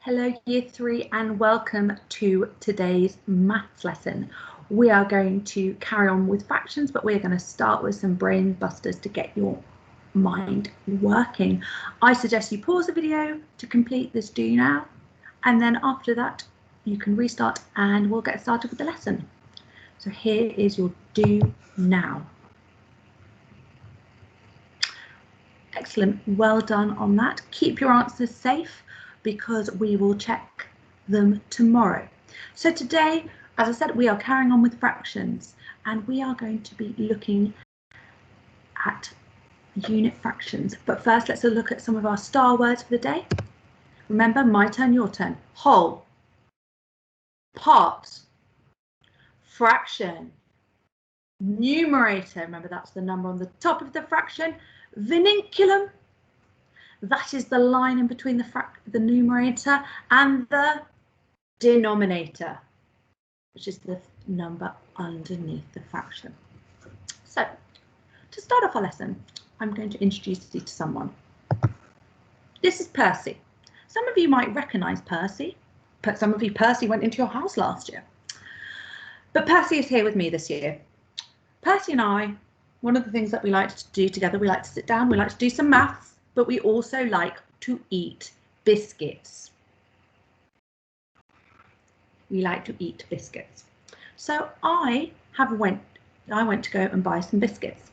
Hello Year 3 and welcome to today's maths lesson. We are going to carry on with fractions, but we're going to start with some brain busters to get your mind working. I suggest you pause the video to complete this do now, and then after that you can restart and we'll get started with the lesson. So here is your do now. Excellent, well done on that. Keep your answers safe, because we will check them tomorrow. So today, as I said, we are carrying on with fractions and we are going to be looking at unit fractions. But first, let's look at some of our star words for the day. Remember, my turn, your turn. Whole, part, fraction, numerator, remember that's the number on the top of the fraction, vinculum, that is the line in between the numerator and the denominator, which is the number underneath the fraction. So, to start off our lesson, I'm going to introduce you to someone. This is Percy. Some of you might recognise Percy, but some of you, Percy went into your house last year. But Percy is here with me this year. Percy and I, one of the things that we like to do together, we like to sit down, we like to do some maths, but we also like to eat biscuits. We like to eat biscuits. So I went to go and buy some biscuits,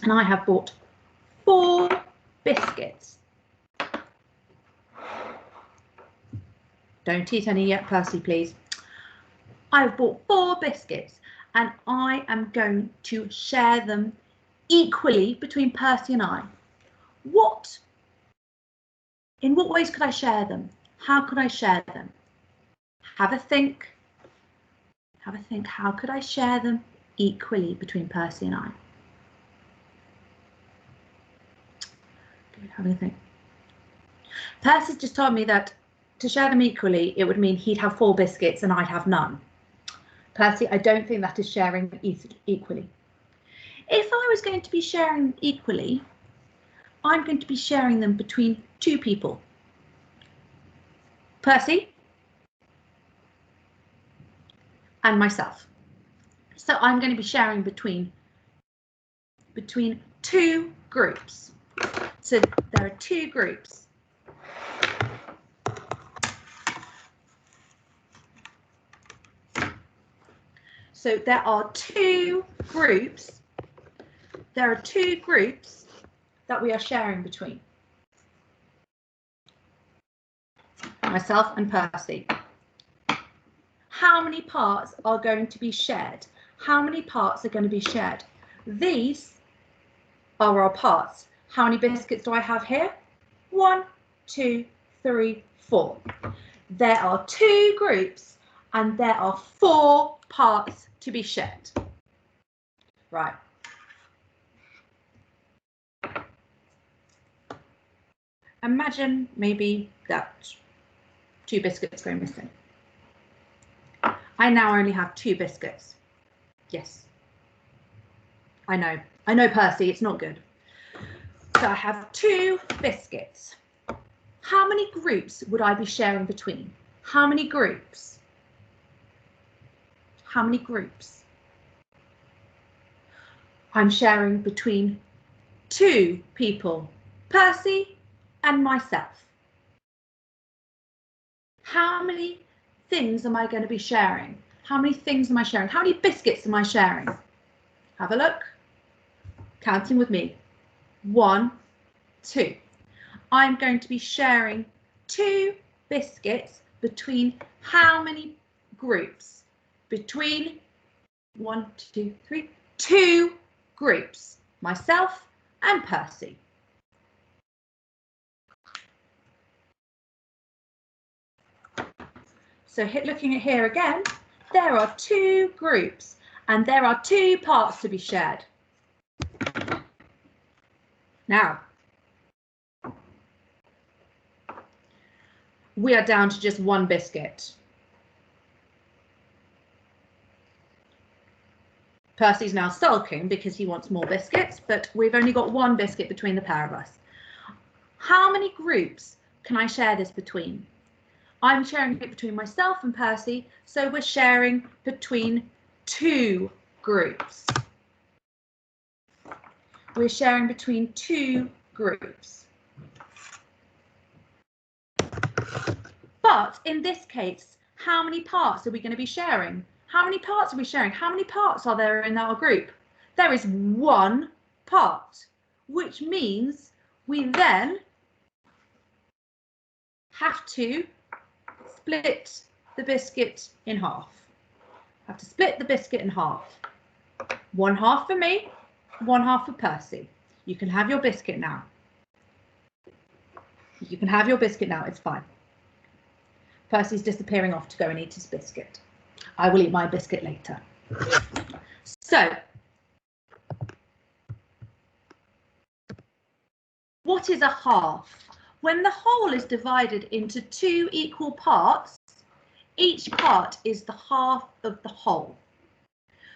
and I have bought 4 biscuits. Don't eat any yet, Percy, please. I've bought 4 biscuits and I am going to share them equally between Percy and I. In what ways could I share them? How could I share them? Have a think. Have a think. How could I share them equally between Percy and I? Good, having a think. Percy's just told me that to share them equally, it would mean he'd have 4 biscuits and I'd have none. Percy, I don't think that is sharing equally. If I was going to be sharing equally, I'm going to be sharing them between 2 people. Percy and myself. So I'm going to be sharing between 2 groups. So there are 2 groups. So there are 2 groups. There are 2 groups that we are sharing between. Myself and Percy. How many parts are going to be shared? How many parts are going to be shared? These are our parts. How many biscuits do I have here? 1, 2, 3, 4. There are 2 groups and there are 4 parts to be shared. Right. Imagine maybe that 2 biscuits go missing. I now only have 2 biscuits. Yes. I know, Percy, it's not good. So I have 2 biscuits. How many groups would I be sharing between? How many groups? How many groups? I'm sharing between 2 people, Percy and myself. How many things am I going to be sharing? How many things am I sharing? How many biscuits am I sharing? Have a look. Counting with me. 1, 2. I'm going to be sharing 2 biscuits between how many groups? Between 1, 2, 3, 2 groups. Myself and Percy. So looking at here again, there are 2 groups and there are 2 parts to be shared. Now, we are down to just 1 biscuit. Percy's now sulking because he wants more biscuits, but we've only got 1 biscuit between the pair of us. How many groups can I share this between? I'm sharing it between myself and Percy, so we're sharing between 2 groups. We're sharing between 2 groups. But in this case, how many parts are we going to be sharing? How many parts are we sharing? How many parts are there in our group? There is 1 part, which means we then have to split the biscuit in half. Have to split the biscuit in half. 1 half for me, 1 half for Percy. You can have your biscuit now. You can have your biscuit now, it's fine. Percy's disappearing off to go and eat his biscuit. I will eat my biscuit later. So, what is a half? When the whole is divided into 2 equal parts, each part is the half of the whole.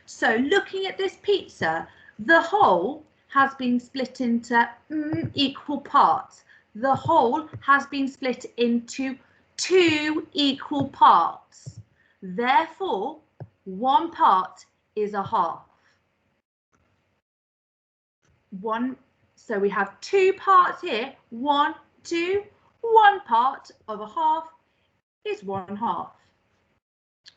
So looking at this pizza, the whole has been split into equal parts. The whole has been split into 2 equal parts. Therefore, 1 part is a half. So we have 2 parts here, 1, 2, 1 part of a half is 1 half.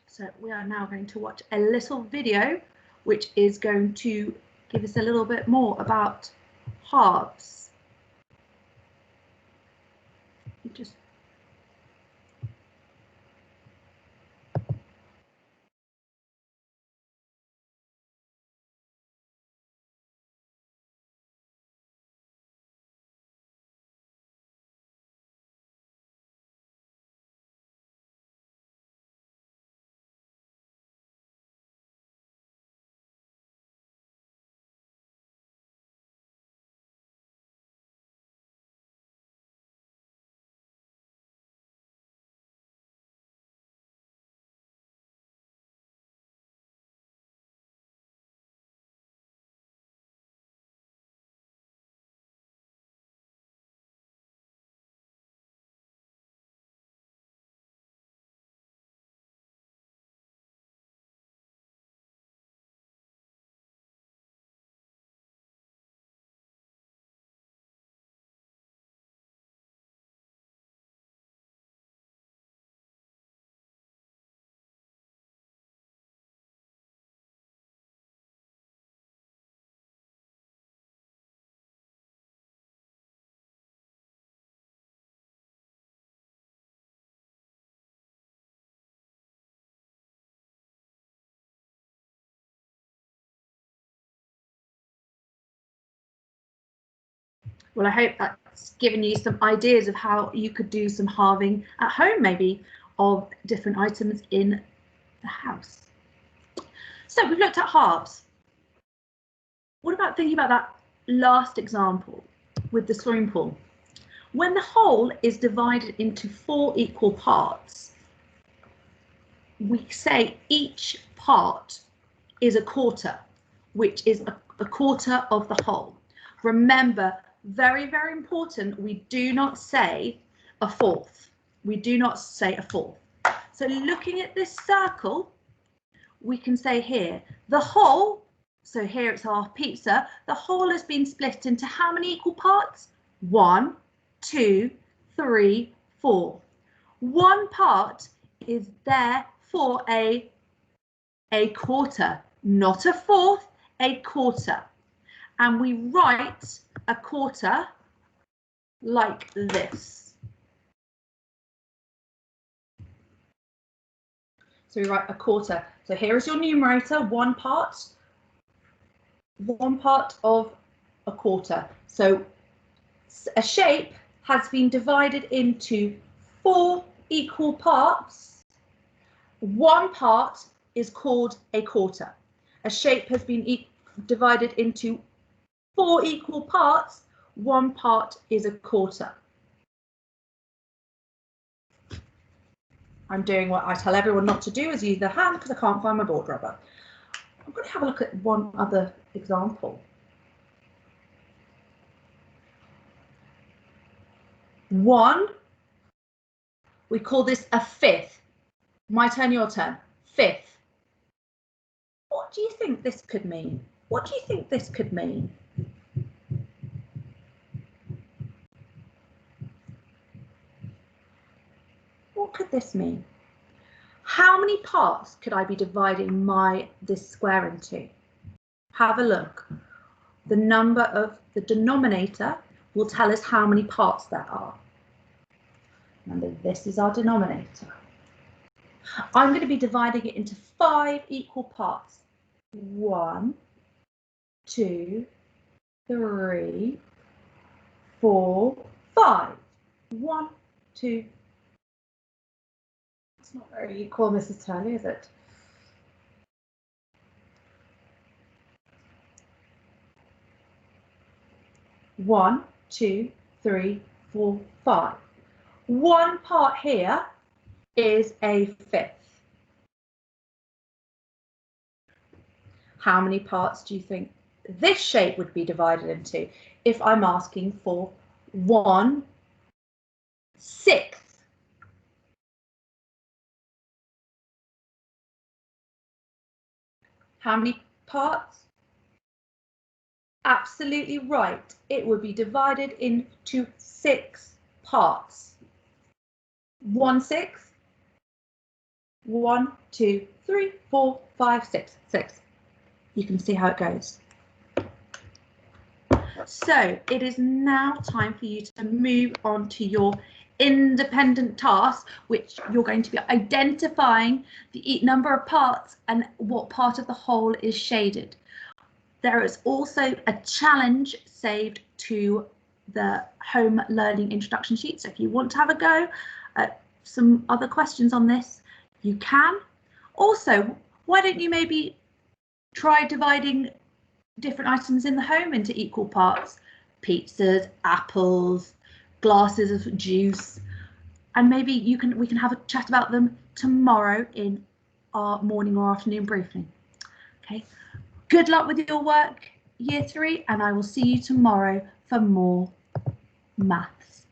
So we are now going to watch a little video which is going to give us a little bit more about halves. Well, I hope that's given you some ideas of how you could do some halving at home, maybe, of different items in the house. So we've looked at halves. What about thinking about that last example with the swimming pool? When the whole is divided into 4 equal parts, we say each part is a quarter, which is a quarter of the whole. Remember, very, very important, we do not say a fourth. We do not say a fourth. So looking at this circle, we can say here, the whole, so here it's our pizza, the whole has been split into how many equal parts? 1, 2, 3, 4. 1 part is there for a quarter, not a fourth, a quarter. And we write a quarter like this. So we write a quarter. So here is your numerator, 1 part of a quarter. So a shape has been divided into 4 equal parts. 1 part is called a quarter. A shape has been divided into 4 equal parts. 1 part is a quarter. I'm doing what I tell everyone not to do, is use the hand because I can't find my board rubber. I'm going to have a look at one other example. 1 We call this a fifth. My turn, your turn. Fifth. What do you think this could mean? What do you think this could mean? What could this mean? How many parts could I be dividing this square into? Have a look. The number of the denominator will tell us how many parts there are. Remember, this is our denominator. I'm going to be dividing it into 5 equal parts. 1, 2, 3, 4, 5. 1, 2. It's not very equal, Mrs. Turley, is it? One, 2, 3, 4, 5. One part here is a fifth. How many parts do you think this shape would be divided into if I'm asking for 1/6? How many parts? Absolutely right. It would be divided into 6 parts. 1/6. 1, 2, 3, 4, 5, 6. 6. You can see how it goes. So it is now time for you to move on to your independent task, which you're going to be identifying the number of parts and what part of the whole is shaded. There is also a challenge saved to the home learning introduction sheet. So if you want to have a go at some other questions on this, you can. Also, why don't you maybe try dividing different items in the home into equal parts? Pizzas, apples, glasses of juice, and maybe we can have a chat about them tomorrow in our morning or afternoon briefing. Okay, good luck with your work, year 3, and I will see you tomorrow for more maths.